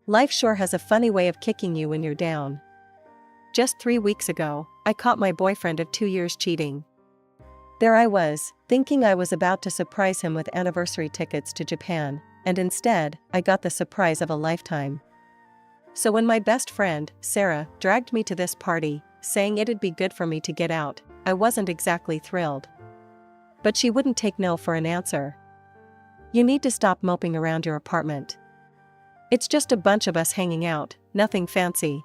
Life sure has a funny way of kicking you when you're down. Just 3 weeks ago, I caught my boyfriend of 2 years cheating. There I was, thinking I was about to surprise him with anniversary tickets to Japan, and instead, I got the surprise of a lifetime. So when my best friend, Sarah, dragged me to this party, saying it'd be good for me to get out, I wasn't exactly thrilled. But she wouldn't take no for an answer. You need to stop moping around your apartment. It's just a bunch of us hanging out, nothing fancy.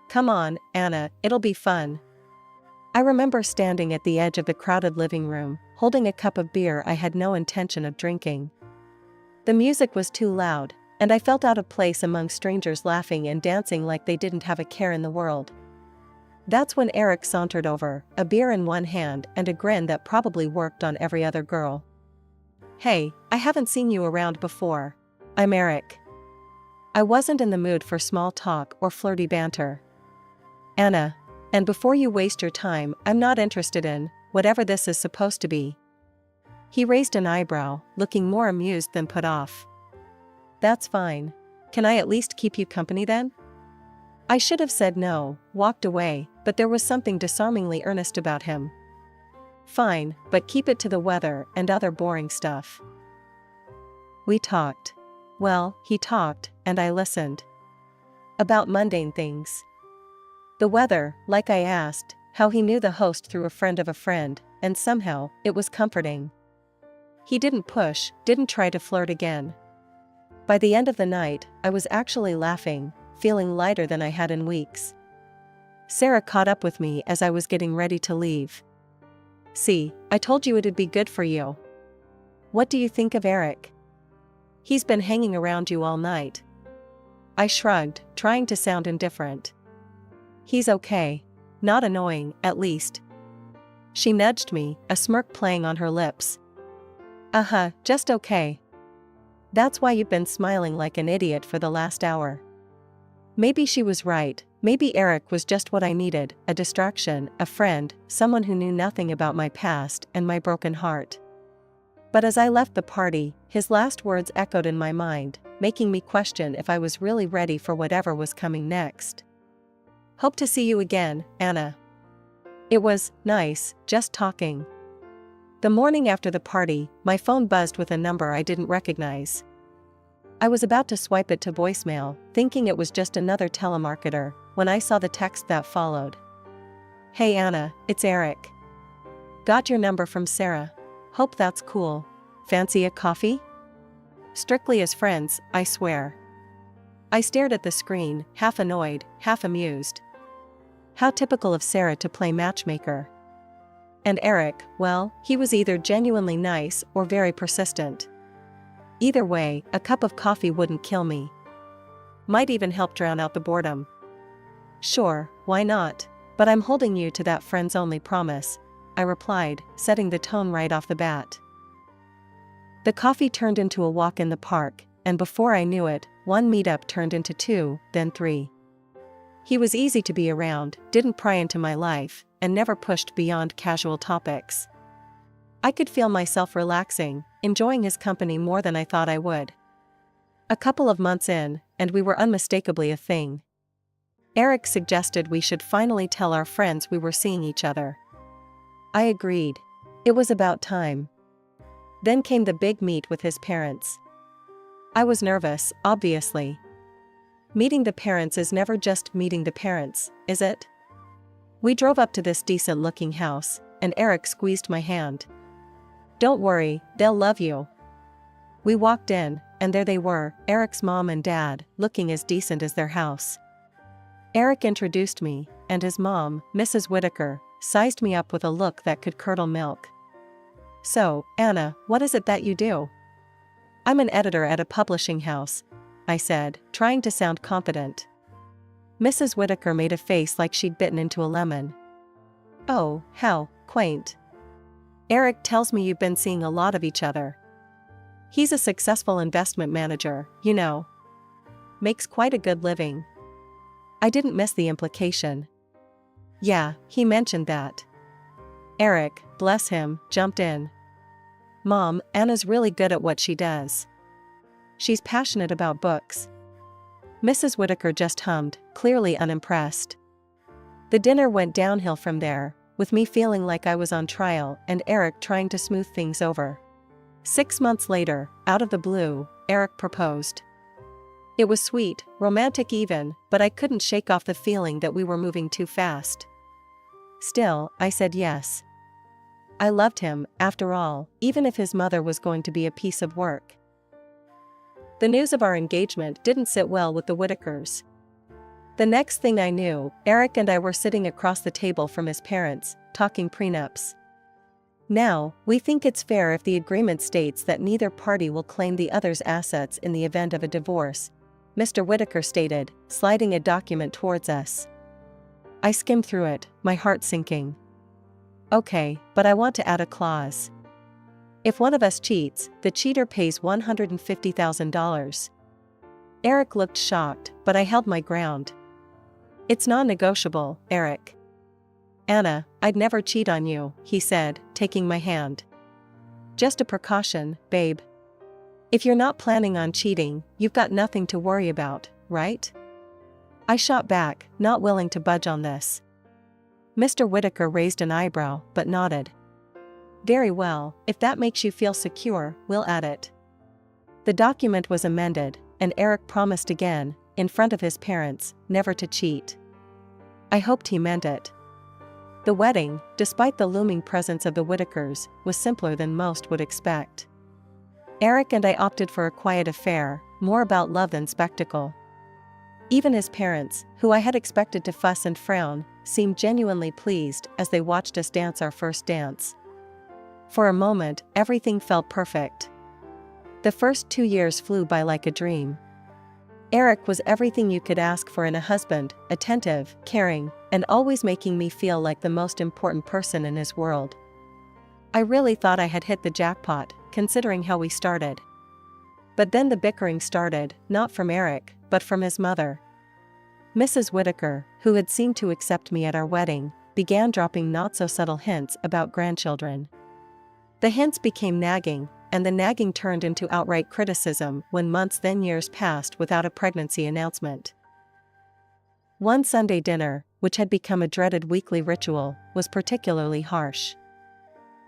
Come on, Anna, it'll be fun. I remember standing at the edge of the crowded living room, holding a cup of beer I had no intention of drinking. The music was too loud, and I felt out of place among strangers laughing and dancing like they didn't have a care in the world. That's when Eric sauntered over, a beer in one hand and a grin that probably worked on every other girl. Hey, I haven't seen you around before. I'm Eric. I wasn't in the mood for small talk or flirty banter. Anna, and before you waste your time, I'm not interested in whatever this is supposed to be. He raised an eyebrow, looking more amused than put off. That's fine. Can I at least keep you company then? I should have said no, walked away, but there was something disarmingly earnest about him. Fine, but keep it to the weather and other boring stuff. We talked. Well, he talked, and I listened. About mundane things. The weather, like I asked, how he knew the host through a friend of a friend, and somehow, it was comforting. He didn't push, didn't try to flirt again. By the end of the night, I was actually laughing, feeling lighter than I had in weeks. Sarah caught up with me as I was getting ready to leave. See, I told you it'd be good for you. What do you think of Eric? He's been hanging around you all night. I shrugged, trying to sound indifferent. He's okay. Not annoying, at least. She nudged me, a smirk playing on her lips. Just okay. That's why you've been smiling like an idiot for the last hour. Maybe she was right, maybe Eric was just what I needed, a distraction, a friend, someone who knew nothing about my past and my broken heart. But as I left the party, his last words echoed in my mind, making me question if I was really ready for whatever was coming next. Hope to see you again, Anna. It was nice, just talking. The morning after the party, my phone buzzed with a number I didn't recognize. I was about to swipe it to voicemail, thinking it was just another telemarketer, when I saw the text that followed. Hey Anna, it's Eric. Got your number from Sarah. Hope that's cool. Fancy a coffee? Strictly as friends, I swear. I stared at the screen, half annoyed, half amused. How typical of Sarah to play matchmaker. And Eric, well, he was either genuinely nice or very persistent. Either way, a cup of coffee wouldn't kill me. Might even help drown out the boredom. Sure, why not? But I'm holding you to that friends-only promise, I replied, setting the tone right off the bat. The coffee turned into a walk in the park, and before I knew it, one meetup turned into 2, then 3. He was easy to be around, didn't pry into my life, and never pushed beyond casual topics. I could feel myself relaxing, enjoying his company more than I thought I would. A couple of months in, and we were unmistakably a thing. Eric suggested we should finally tell our friends we were seeing each other. I agreed. It was about time. Then came the big meet with his parents. I was nervous, obviously. Meeting the parents is never just meeting the parents, is it? We drove up to this decent-looking house, and Eric squeezed my hand. Don't worry, they'll love you. We walked in, and there they were, Eric's mom and dad, looking as decent as their house. Eric introduced me, and his mom, Mrs. Whitaker, sized me up with a look that could curdle milk. So, Anna, what is it that you do? I'm an editor at a publishing house, I said, trying to sound confident. Mrs. Whitaker made a face like she'd bitten into a lemon. Oh, how quaint. Eric tells me you've been seeing a lot of each other. He's a successful investment manager, you know. Makes quite a good living. I didn't miss the implication. Yeah, he mentioned that. Eric, bless him, jumped in. Mom, Anna's really good at what she does. She's passionate about books. Mrs. Whitaker just hummed, clearly unimpressed. The dinner went downhill from there, with me feeling like I was on trial and Eric trying to smooth things over. 6 months later, out of the blue, Eric proposed. It was sweet, romantic even, but I couldn't shake off the feeling that we were moving too fast. Still, I said yes. I loved him, after all, even if his mother was going to be a piece of work. The news of our engagement didn't sit well with the Whitakers. The next thing I knew, Eric and I were sitting across the table from his parents, talking prenups. Now, we think it's fair if the agreement states that neither party will claim the other's assets in the event of a divorce, Mr. Whitaker stated, sliding a document towards us. I skimmed through it, my heart sinking. Okay, but I want to add a clause. If one of us cheats, the cheater pays $150,000. Eric looked shocked, but I held my ground. It's non-negotiable, Eric. Anna, I'd never cheat on you, he said, taking my hand. Just a precaution, babe. If you're not planning on cheating, you've got nothing to worry about, right? I shot back, not willing to budge on this. Mr. Whitaker raised an eyebrow, but nodded. Very well, if that makes you feel secure, we'll add it. The document was amended, and Eric promised again, in front of his parents, never to cheat. I hoped he meant it. The wedding, despite the looming presence of the Whitakers, was simpler than most would expect. Eric and I opted for a quiet affair, more about love than spectacle. Even his parents, who I had expected to fuss and frown, seemed genuinely pleased as they watched us dance our first dance. For a moment, everything felt perfect. The first 2 years flew by like a dream. Eric was everything you could ask for in a husband, attentive, caring, and always making me feel like the most important person in his world. I really thought I had hit the jackpot, considering how we started. But then the bickering started, not from Eric, but from his mother. Mrs. Whitaker, who had seemed to accept me at our wedding, began dropping not-so-subtle hints about grandchildren. The hints became nagging, and the nagging turned into outright criticism when months then years passed without a pregnancy announcement. One Sunday dinner, which had become a dreaded weekly ritual, was particularly harsh.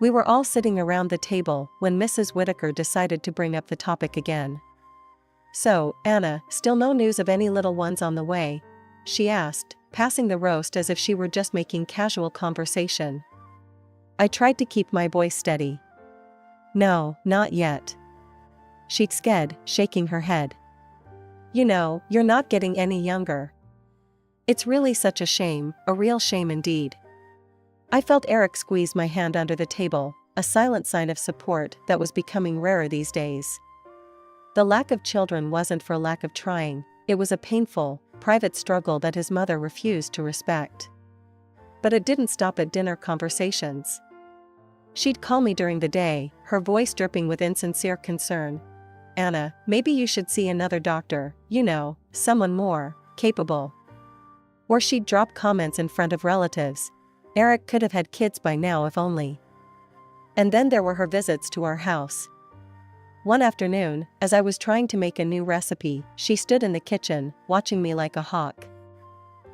We were all sitting around the table when Mrs. Whitaker decided to bring up the topic again. So, Anna, still no news of any little ones on the way? She asked, passing the roast as if she were just making casual conversation. I tried to keep my voice steady. No, not yet. She said, shaking her head. You know, you're not getting any younger. It's really such a shame, a real shame indeed. I felt Eric squeeze my hand under the table, a silent sign of support that was becoming rarer these days. The lack of children wasn't for lack of trying, it was a painful, private struggle that his mother refused to respect. But it didn't stop at dinner conversations. She'd call me during the day, her voice dripping with insincere concern. Anna, maybe you should see another doctor, you know, someone more capable. Or she'd drop comments in front of relatives. Eric could have had kids by now if only. And then there were her visits to our house. One afternoon, as I was trying to make a new recipe, she stood in the kitchen, watching me like a hawk.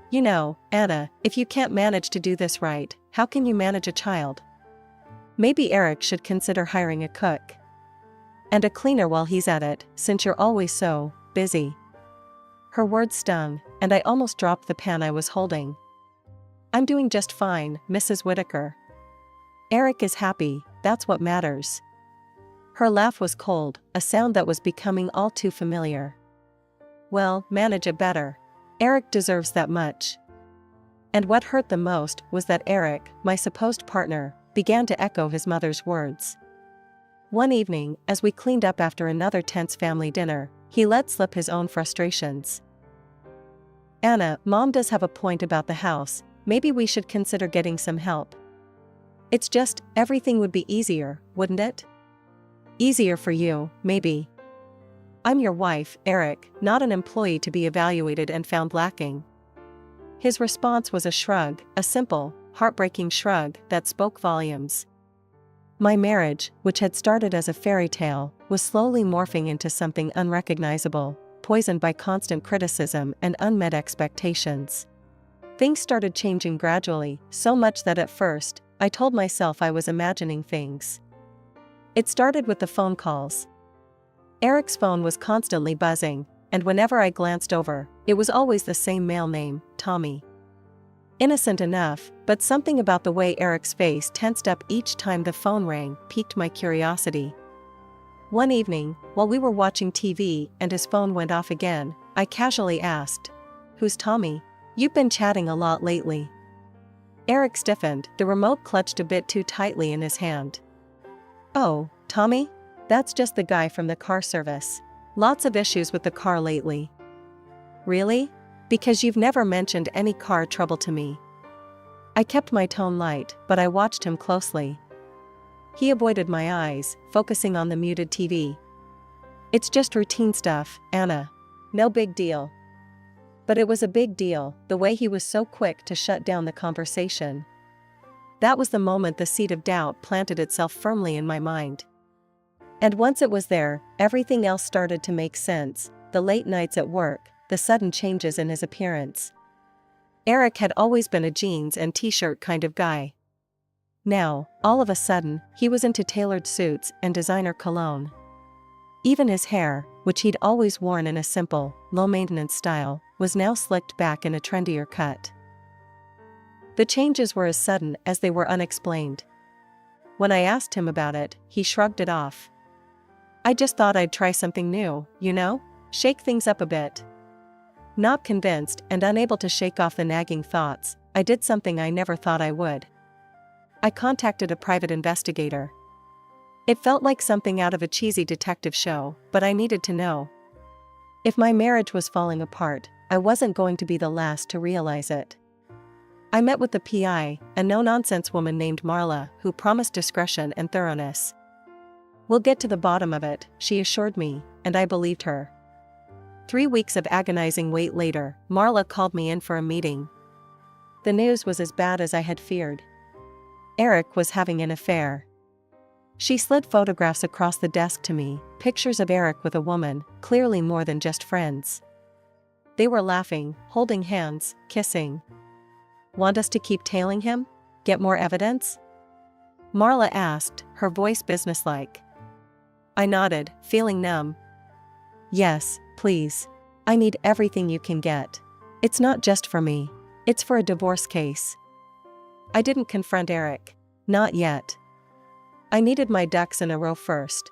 You know, Anna, if you can't manage to do this right, how can you manage a child? Maybe Eric should consider hiring a cook. And a cleaner while he's at it, since you're always so busy. Her words stung, and I almost dropped the pan I was holding. I'm doing just fine, Mrs. Whitaker. Eric is happy, that's what matters. Her laugh was cold, a sound that was becoming all too familiar. Well, manage it better. Eric deserves that much. And what hurt the most was that Eric, my supposed partner, began to echo his mother's words. One evening, as we cleaned up after another tense family dinner, he let slip his own frustrations. Anna, Mom does have a point about the house, maybe we should consider getting some help. It's just, everything would be easier, wouldn't it? Easier for you, maybe. I'm your wife, Eric, not an employee to be evaluated and found lacking. His response was a shrug, a simple, heartbreaking shrug that spoke volumes. My marriage, which had started as a fairy tale, was slowly morphing into something unrecognizable. poisoned by constant criticism and unmet expectations. Things started changing gradually, so much that at first, I told myself I was imagining things. It started with the phone calls. Eric's phone was constantly buzzing, and whenever I glanced over, it was always the same male name, Tommy. Innocent enough, but something about the way Eric's face tensed up each time the phone rang piqued my curiosity. One evening, while we were watching TV and his phone went off again, I casually asked, "Who's Tommy? You've been chatting a lot lately." Eric stiffened, the remote clutched a bit too tightly in his hand. "Oh, Tommy? That's just the guy from the car service. Lots of issues with the car lately." "Really? Because you've never mentioned any car trouble to me." I kept my tone light, but I watched him closely. He avoided my eyes, focusing on the muted TV. "It's just routine stuff, Anna. No big deal." But it was a big deal, the way he was so quick to shut down the conversation. That was the moment the seed of doubt planted itself firmly in my mind. And once it was there, everything else started to make sense: the late nights at work, the sudden changes in his appearance. Eric had always been a jeans and t-shirt kind of guy. Now, all of a sudden, he was into tailored suits and designer cologne. Even his hair, which he'd always worn in a simple, low-maintenance style, was now slicked back in a trendier cut. The changes were as sudden as they were unexplained. When I asked him about it, he shrugged it off. "I just thought I'd try something new, shake things up a bit." Not convinced and unable to shake off the nagging thoughts, I did something I never thought I would. I contacted a private investigator. It felt like something out of a cheesy detective show, but I needed to know. If my marriage was falling apart, I wasn't going to be the last to realize it. I met with the PI, a no-nonsense woman named Marla, who promised discretion and thoroughness. "We'll get to the bottom of it," she assured me, and I believed her. 3 weeks of agonizing wait later, Marla called me in for a meeting. The news was as bad as I had feared. Eric was having an affair. She slid photographs across the desk to me, pictures of Eric with a woman, clearly more than just friends. They were laughing, holding hands, kissing. "Want us to keep tailing him? Get more evidence?" Marla asked, her voice businesslike. I nodded, feeling numb. "Yes, please. I need everything you can get. It's not just for me. It's for a divorce case." I didn't confront Eric. Not yet. I needed my ducks in a row first.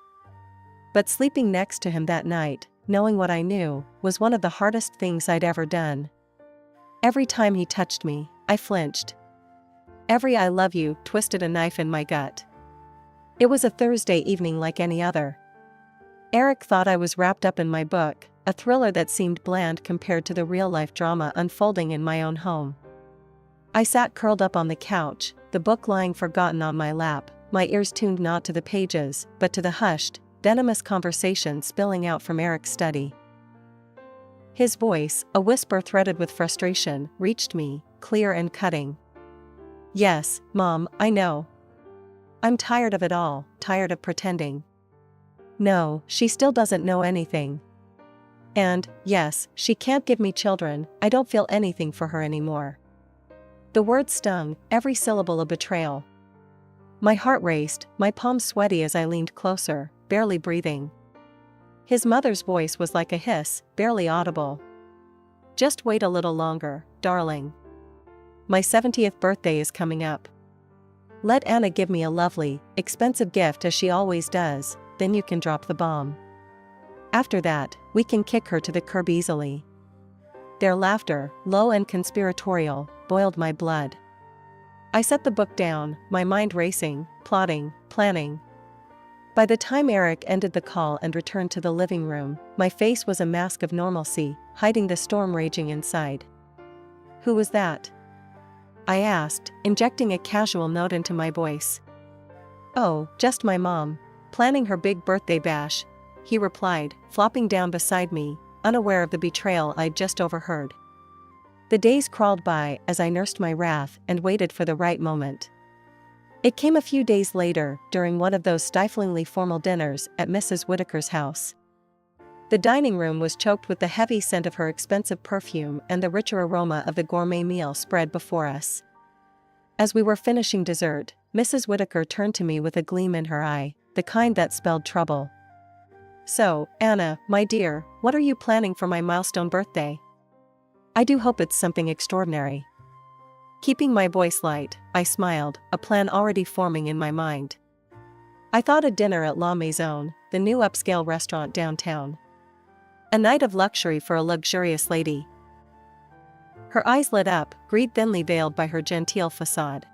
But sleeping next to him that night, knowing what I knew, was one of the hardest things I'd ever done. Every time he touched me, I flinched. Every "I love you" twisted a knife in my gut. It was a Thursday evening like any other. Eric thought I was wrapped up in my book, a thriller that seemed bland compared to the real-life drama unfolding in my own home. I sat curled up on the couch, the book lying forgotten on my lap, my ears tuned not to the pages, but to the hushed, venomous conversation spilling out from Eric's study. His voice, a whisper threaded with frustration, reached me, clear and cutting. "Yes, Mom, I know. I'm tired of it all, tired of pretending. No, she still doesn't know anything. And, yes, she can't give me children, I don't feel anything for her anymore." The words stung, every syllable a betrayal. My heart raced, my palms sweaty as I leaned closer, barely breathing. His mother's voice was like a hiss, barely audible. "Just wait a little longer, darling. My 70th birthday is coming up. Let Anna give me a lovely, expensive gift as she always does, then you can drop the bomb. After that, we can kick her to the curb easily." Their laughter, low and conspiratorial, boiled my blood. I set the book down, my mind racing, plotting, planning. By the time Eric ended the call and returned to the living room, my face was a mask of normalcy, hiding the storm raging inside. "Who was that?" I asked, injecting a casual note into my voice. "Oh, just my mom. Planning her big birthday bash," he replied, flopping down beside me, unaware of the betrayal I'd just overheard. The days crawled by as I nursed my wrath and waited for the right moment. It came a few days later, during one of those stiflingly formal dinners at Mrs. Whitaker's house. The dining room was choked with the heavy scent of her expensive perfume and the richer aroma of the gourmet meal spread before us. As we were finishing dessert, Mrs. Whitaker turned to me with a gleam in her eye, the kind that spelled trouble. "So, Anna, my dear, what are you planning for my milestone birthday? I do hope it's something extraordinary." Keeping my voice light, I smiled, a plan already forming in my mind. I thought a dinner at La Maison, the new upscale restaurant downtown. A night of luxury for a luxurious lady. Her eyes lit up, greed thinly veiled by her genteel facade.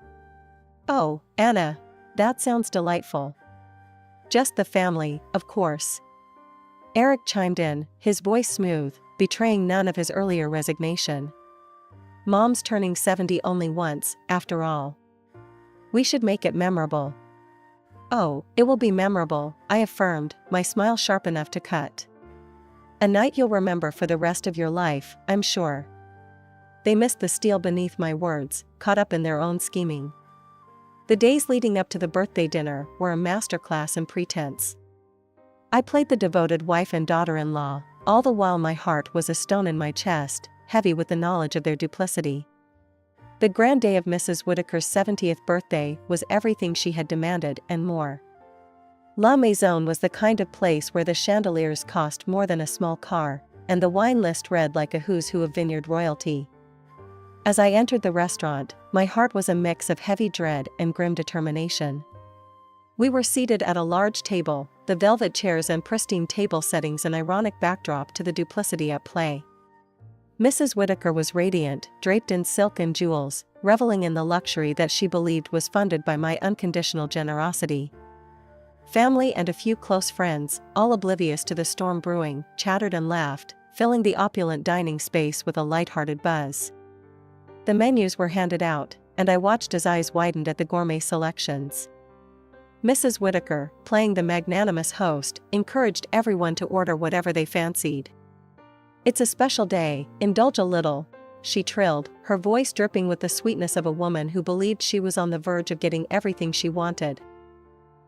"Oh, Anna, that sounds delightful. Just the family, of course." Eric chimed in, his voice smooth, betraying none of his earlier resignation. "Mom's turning 70 only once, after all. We should make it memorable." "Oh, it will be memorable," I affirmed, my smile sharp enough to cut. "A night you'll remember for the rest of your life, I'm sure." They missed the steel beneath my words, caught up in their own scheming. The days leading up to the birthday dinner were a masterclass in pretense. I played the devoted wife and daughter-in-law, all the while my heart was a stone in my chest, heavy with the knowledge of their duplicity. The grand day of Mrs. Whitaker's 70th birthday was everything she had demanded and more. La Maison was the kind of place where the chandeliers cost more than a small car, and the wine list read like a who's who of vineyard royalty. As I entered the restaurant, my heart was a mix of heavy dread and grim determination. We were seated at a large table, the velvet chairs and pristine table settings an ironic backdrop to the duplicity at play. Mrs. Whitaker was radiant, draped in silk and jewels, reveling in the luxury that she believed was funded by my unconditional generosity. Family and a few close friends, all oblivious to the storm brewing, chattered and laughed, filling the opulent dining space with a light-hearted buzz. The menus were handed out, and I watched as eyes widened at the gourmet selections. Mrs. Whitaker, playing the magnanimous host, encouraged everyone to order whatever they fancied. "It's a special day, indulge a little," she trilled, her voice dripping with the sweetness of a woman who believed she was on the verge of getting everything she wanted.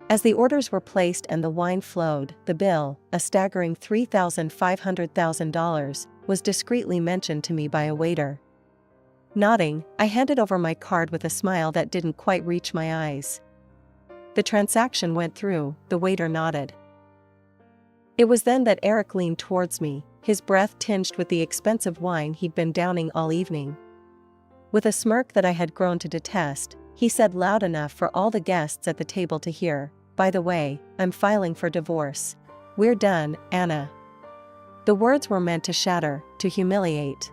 As the orders were placed and the wine flowed, the bill, a staggering $3,500,000, was discreetly mentioned to me by a waiter. Nodding, I handed over my card with a smile that didn't quite reach my eyes. The transaction went through, the waiter nodded. It was then that Eric leaned towards me, his breath tinged with the expensive wine he'd been downing all evening. With a smirk that I had grown to detest, he said loud enough for all the guests at the table to hear, "By the way, I'm filing for divorce. We're done, Anna." The words were meant to shatter, to humiliate.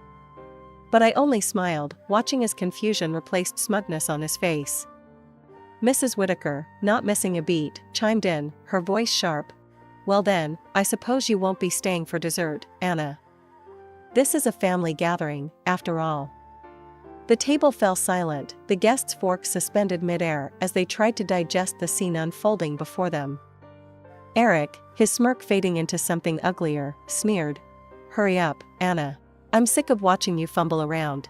But I only smiled, watching as confusion replaced smugness on his face. Mrs. Whitaker, not missing a beat, chimed in, her voice sharp. "Well then, I suppose you won't be staying for dessert, Anna. This is a family gathering, after all." The table fell silent, the guests' forks suspended midair as they tried to digest the scene unfolding before them. Eric, his smirk fading into something uglier, sneered, "Hurry up, Anna. I'm sick of watching you fumble around."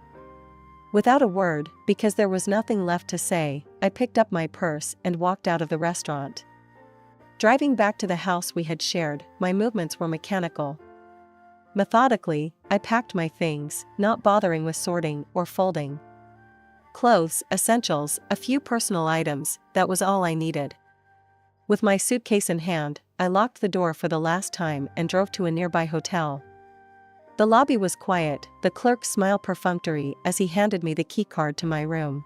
Without a word, because there was nothing left to say, I picked up my purse and walked out of the restaurant. Driving back to the house we had shared, my movements were mechanical. Methodically, I packed my things, not bothering with sorting or folding. Clothes, essentials, a few personal items, that was all I needed. With my suitcase in hand, I locked the door for the last time and drove to a nearby hotel. The lobby was quiet, the clerk smiled perfunctory as he handed me the keycard to my room.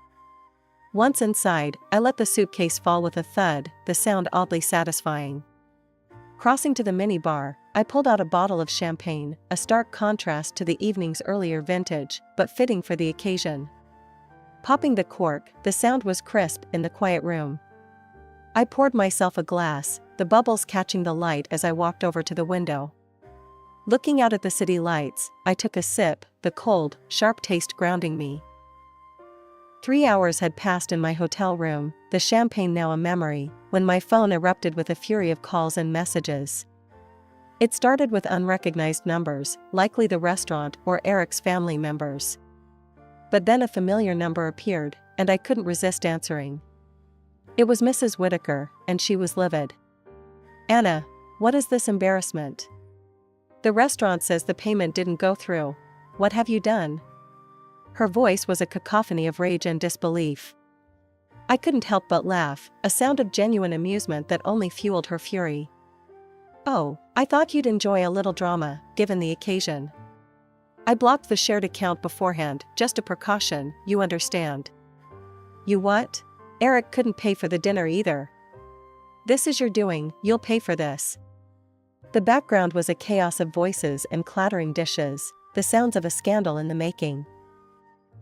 Once inside, I let the suitcase fall with a thud, the sound oddly satisfying. Crossing to the minibar, I pulled out a bottle of champagne, a stark contrast to the evening's earlier vintage, but fitting for the occasion. Popping the cork, the sound was crisp in the quiet room. I poured myself a glass, the bubbles catching the light as I walked over to the window. Looking out at the city lights, I took a sip, the cold, sharp taste grounding me. 3 hours had passed in my hotel room, the champagne now a memory, when my phone erupted with a fury of calls and messages. It started with unrecognized numbers, likely the restaurant or Eric's family members. But then a familiar number appeared, and I couldn't resist answering. It was Mrs. Whitaker, and she was livid. "Anna, what is this embarrassment? The restaurant says the payment didn't go through. What have you done? Her voice was a cacophony of rage and disbelief. I couldn't help but laugh, a sound of genuine amusement that only fueled her fury. Oh, I thought you'd enjoy a little drama, given the occasion. I blocked the shared account beforehand, just a precaution, you understand. You what? Eric couldn't pay for the dinner either. This is your doing, you'll pay for this. The background was a chaos of voices and clattering dishes, the sounds of a scandal in the making.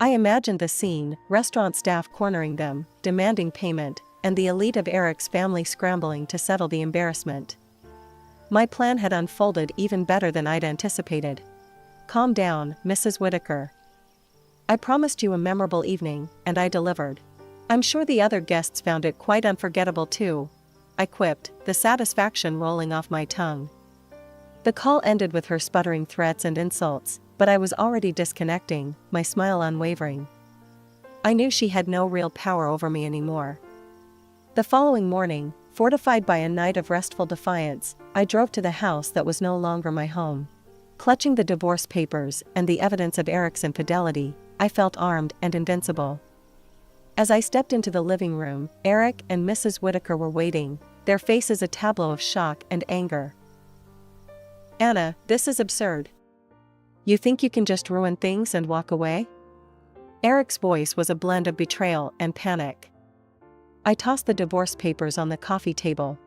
I imagined the scene, restaurant staff cornering them, demanding payment, and the elite of Eric's family scrambling to settle the embarrassment. My plan had unfolded even better than I'd anticipated. Calm down, Mrs. Whitaker. I promised you a memorable evening, and I delivered. I'm sure the other guests found it quite unforgettable too, I quipped, the satisfaction rolling off my tongue. The call ended with her sputtering threats and insults, but I was already disconnecting, my smile unwavering. I knew she had no real power over me anymore. The following morning, fortified by a night of restful defiance, I drove to the house that was no longer my home. Clutching the divorce papers and the evidence of Eric's infidelity, I felt armed and invincible. As I stepped into the living room, Eric and Mrs. Whitaker were waiting, their faces a tableau of shock and anger. Anna, this is absurd. You think you can just ruin things and walk away? Eric's voice was a blend of betrayal and panic. I tossed the divorce papers on the coffee table.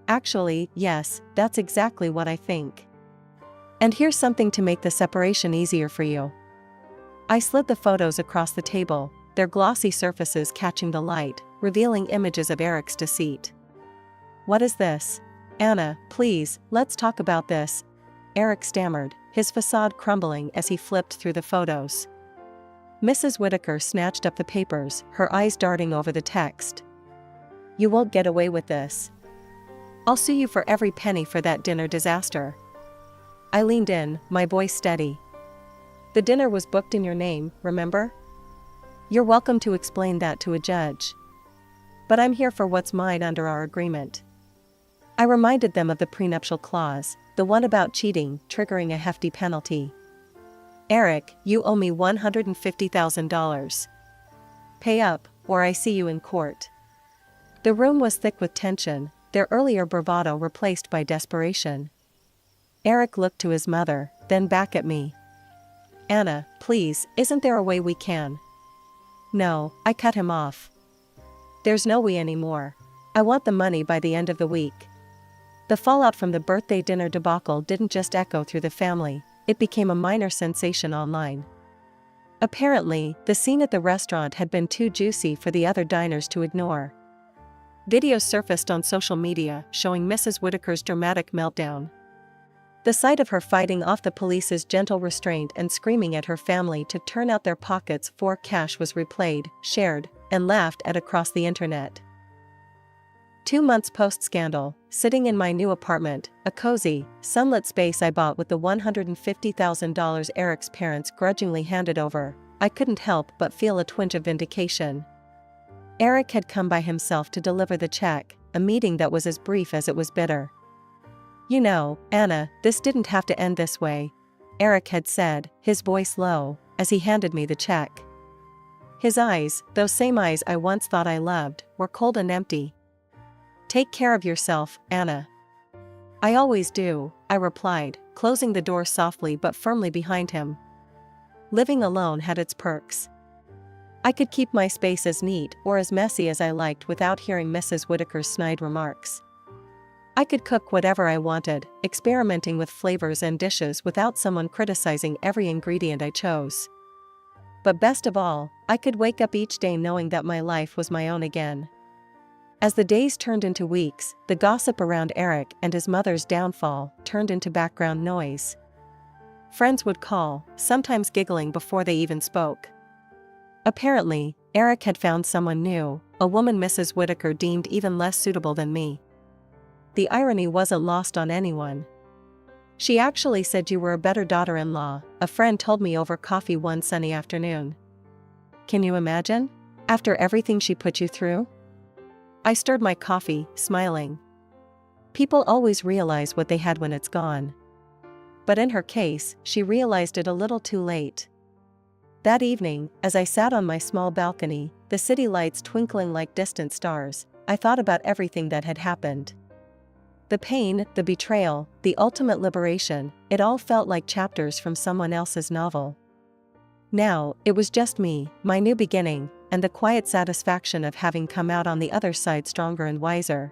Actually, yes, that's exactly what I think. And here's something to make the separation easier for you. I slid the photos across the table, their glossy surfaces catching the light, revealing images of Eric's deceit. What is this? Anna, please, let's talk about this, Eric stammered, his facade crumbling as he flipped through the photos. Mrs. Whitaker snatched up the papers, her eyes darting over the text. You won't get away with this. I'll sue you for every penny for that dinner disaster. I leaned in, my voice steady. The dinner was booked in your name, remember? You're welcome to explain that to a judge. But I'm here for what's mine under our agreement. I reminded them of the prenuptial clause, the one about cheating, triggering a hefty penalty. Eric, you owe me $150,000. Pay up, or I see you in court. The room was thick with tension, their earlier bravado replaced by desperation. Eric looked to his mother, then back at me. Anna, please, isn't there a way we can? No, I cut him off. There's no we anymore. I want the money by the end of the week. The fallout from the birthday dinner debacle didn't just echo through the family, it became a minor sensation online. Apparently, the scene at the restaurant had been too juicy for the other diners to ignore. Videos surfaced on social media showing Mrs. Whitaker's dramatic meltdown. The sight of her fighting off the police's gentle restraint and screaming at her family to turn out their pockets for cash was replayed, shared, and laughed at across the internet. 2 months post-scandal, sitting in my new apartment, a cozy, sunlit space I bought with the $150,000 Eric's parents grudgingly handed over, I couldn't help but feel a twinge of vindication. Eric had come by himself to deliver the check, a meeting that was as brief as it was bitter. You know, Anna, this didn't have to end this way, Eric had said, his voice low, as he handed me the check. His eyes, those same eyes I once thought I loved, were cold and empty. Take care of yourself, Anna. I always do, I replied, closing the door softly but firmly behind him. Living alone had its perks. I could keep my space as neat or as messy as I liked without hearing Mrs. Whitaker's snide remarks. I could cook whatever I wanted, experimenting with flavors and dishes without someone criticizing every ingredient I chose. But best of all, I could wake up each day knowing that my life was my own again. As the days turned into weeks, the gossip around Eric and his mother's downfall turned into background noise. Friends would call, sometimes giggling before they even spoke. Apparently, Eric had found someone new, a woman Mrs. Whitaker deemed even less suitable than me. The irony wasn't lost on anyone. She actually said you were a better daughter-in-law, a friend told me over coffee one sunny afternoon. Can you imagine? After everything she put you through? I stirred my coffee, smiling. People always realize what they had when it's gone. But in her case, she realized it a little too late. That evening, as I sat on my small balcony, the city lights twinkling like distant stars, I thought about everything that had happened. The pain, the betrayal, the ultimate liberation, it all felt like chapters from someone else's novel. Now, it was just me, my new beginning, and the quiet satisfaction of having come out on the other side stronger and wiser.